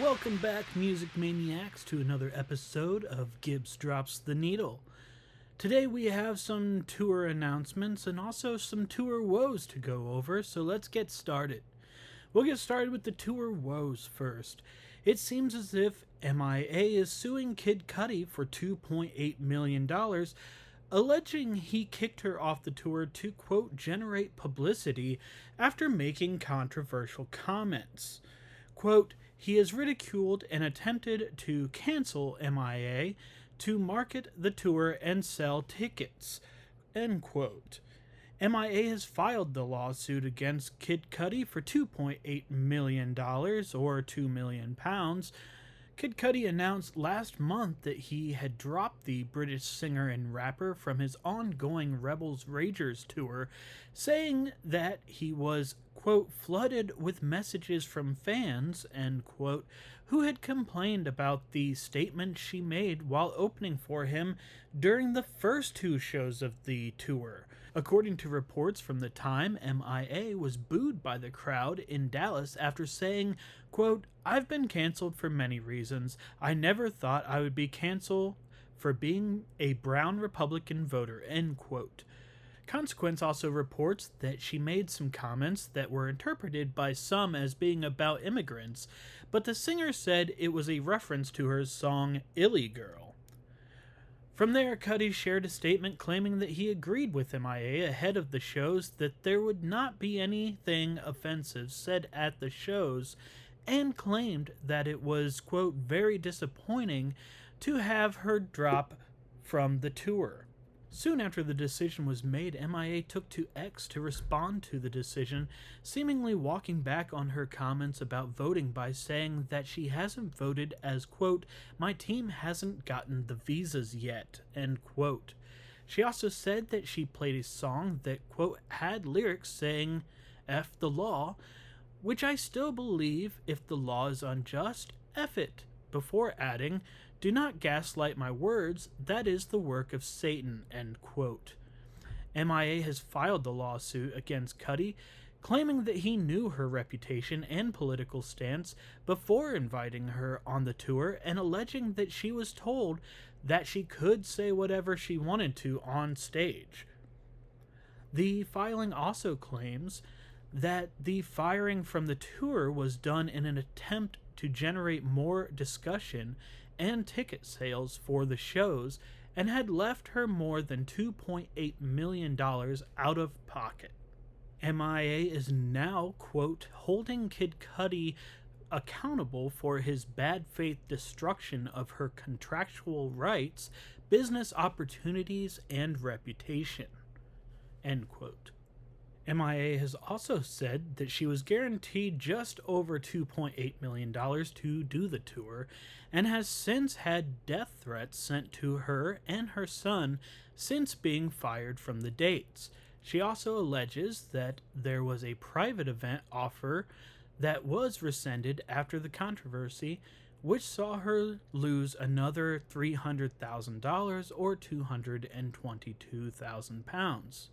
Welcome back, music maniacs, to another episode of Gibbs Drops the Needle. Today we have some tour announcements and also some tour woes to go over, so let's get started. We'll get started with the tour woes first. It seems as if M.I.A. is suing Kid Cudi for $2.8 million, alleging he kicked her off the tour to, quote, generate publicity after making controversial comments. Quote, he has ridiculed and attempted to cancel M.I.A. to market the tour and sell tickets. End quote. M.I.A. has filed the lawsuit against Kid Cudi for $2.8 million, or £2 million. Kid Cudi announced last month that he had dropped the British singer and rapper from his ongoing Rebels Ragers tour, saying that he was, quote, flooded with messages from fans, end quote, who had complained about the statement she made while opening for him during the first two shows of the tour. According to reports from the time, M.I.A. was booed by the crowd in Dallas after saying, quote, I've been canceled for many reasons. I never thought I would be canceled for being a brown Republican voter, end quote. Consequence also reports that she made some comments that were interpreted by some as being about immigrants, but the singer said it was a reference to her song Illy Girl. From there, Cudi shared a statement claiming that he agreed with M.I.A. ahead of the shows that there would not be anything offensive said at the shows, and claimed that it was, quote, very disappointing to have her drop from the tour. Soon after the decision was made, M.I.A. took to X to respond to the decision, seemingly walking back on her comments about voting by saying that she hasn't voted as, quote, my team hasn't gotten the visas yet, end quote. She also said that she played a song that, quote, had lyrics saying, F the law, which I still believe if the law is unjust, F it, before adding, do not gaslight my words, that is the work of Satan, end quote. M.I.A. has filed the lawsuit against Cudi, claiming that he knew her reputation and political stance before inviting her on the tour and alleging that she was told that she could say whatever she wanted to on stage. The filing also claims that the firing from the tour was done in an attempt to generate more discussion and ticket sales for the shows and had left her more than $2.8 million out of pocket. M.I.A. is now, quote, holding Kid Cudi accountable for his bad faith destruction of her contractual rights, business opportunities, and reputation, end quote. M.I.A. has also said that she was guaranteed just over $2.8 million to do the tour and has since had death threats sent to her and her son since being fired from the dates. She also alleges that there was a private event offer that was rescinded after the controversy, which saw her lose another $300,000 or £222,000.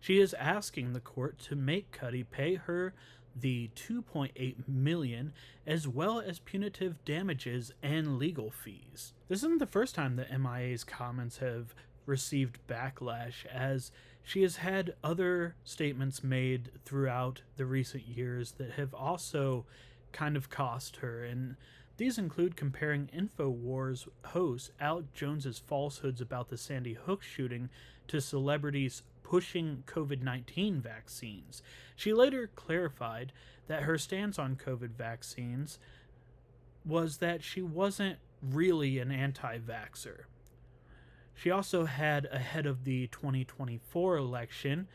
She is asking the court to make Cudi pay her the $2.8 million as well as punitive damages and legal fees. This isn't the first time that M.I.A.'s comments have received backlash, as she has had other statements made throughout the recent years that have also kind of cost her, and these include comparing InfoWars host Alex Jones's falsehoods about the Sandy Hook shooting to celebrities pushing COVID-19 vaccines. She later clarified that her stance on COVID vaccines was that she wasn't really an anti-vaxxer. She also had, ahead of the 2024 election,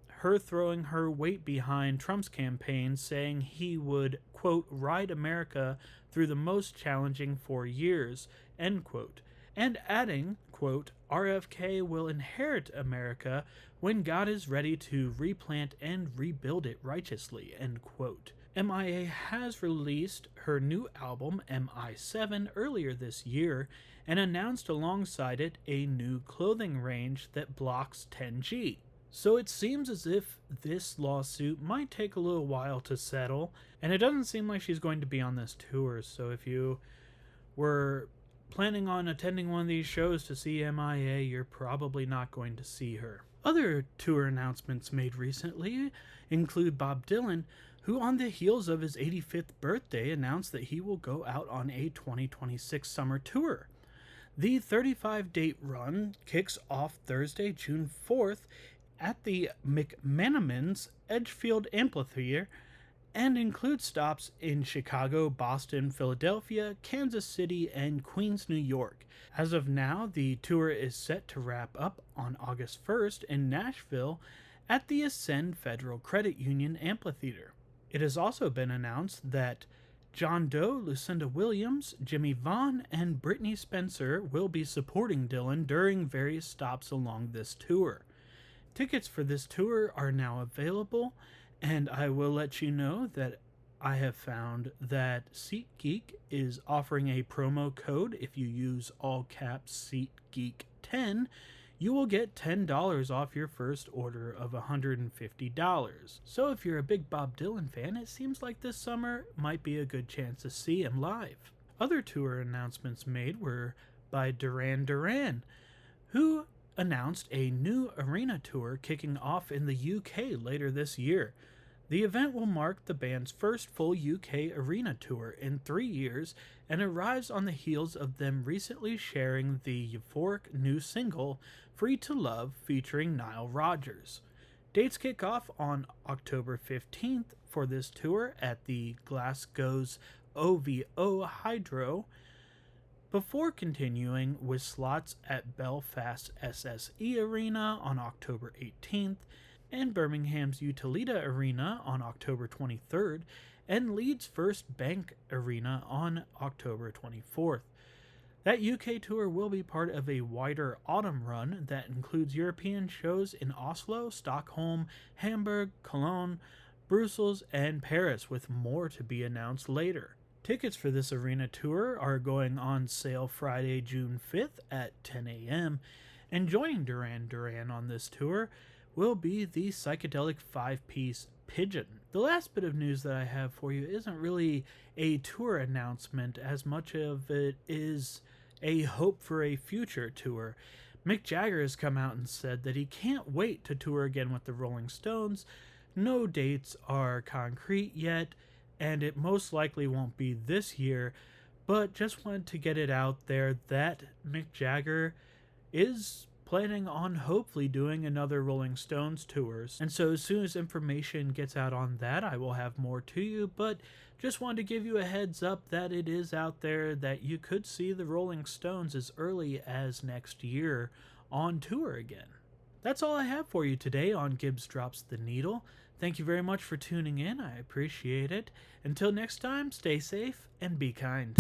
her throwing her weight behind Trump's campaign, saying he would, quote, ride America through the most challenging 4 years, end quote, and adding, quote, RFK will inherit America when God is ready to replant and rebuild it righteously, end quote. M.I.A. has released her new album, M.I.A, earlier this year, and announced alongside it a new clothing range that blocks 10G. So it seems as if this lawsuit might take a little while to settle, and it doesn't seem like she's going to be on this tour. So if you were planning on attending one of these shows to see M.I.A., you're probably not going to see her. Other tour announcements made recently include Bob Dylan, who on the heels of his 85th birthday announced that he will go out on a 2026 summer tour. The 35-date run kicks off Thursday, June 4th at the McManaman's Edgefield Amphitheater and includes stops in Chicago, Boston, Philadelphia, Kansas City, and Queens, New York. As of now, the tour is set to wrap up on August 1st in Nashville at the Ascend Federal Credit Union Amphitheater. It has also been announced that John Doe, Lucinda Williams, Jimmy Vaughn, and Brittany Spencer will be supporting Dylan during various stops along this tour. Tickets for this tour are now available, and I will let you know that I have found that SeatGeek is offering a promo code. If you use all caps SeatGeek10, you will get $10 off your first order of $150. So if you're a big Bob Dylan fan, it seems like this summer might be a good chance to see him live. Other tour announcements made were by Duran, who announced a new arena tour kicking off in the UK later this year. The event will mark the band's first full UK arena tour in 3 years and arrives on the heels of them recently sharing the euphoric new single, Free to Love, featuring Nile Rodgers. Dates kick off on October 15th for this tour at the Glasgow's OVO Hydro, before continuing with slots at Belfast SSE Arena on October 18th, and Birmingham's Utilita Arena on October 23rd, and Leeds' First Bank Arena on October 24th. That UK tour will be part of a wider autumn run that includes European shows in Oslo, Stockholm, Hamburg, Cologne, Brussels, and Paris, with more to be announced later. Tickets for this arena tour are going on sale Friday, June 5th at 10 a.m., and joining Duran on this tour will be the psychedelic 5-piece Pigeon. The last bit of news that I have for you isn't really a tour announcement as much of it is a hope for a future tour. Mick Jagger has come out and said that he can't wait to tour again with the Rolling Stones. No dates are concrete yet, and it most likely won't be this year, but just wanted to get it out there that Mick Jagger is planning on hopefully doing another Rolling Stones tours. And so as soon as information gets out on that, I will have more to you, but just wanted to give you a heads up that it is out there that you could see the Rolling Stones as early as next year on tour again. That's all I have for you today on Gibbs Drops the Needle. Thank you very much for tuning in. I appreciate it. Until next time, stay safe and be kind.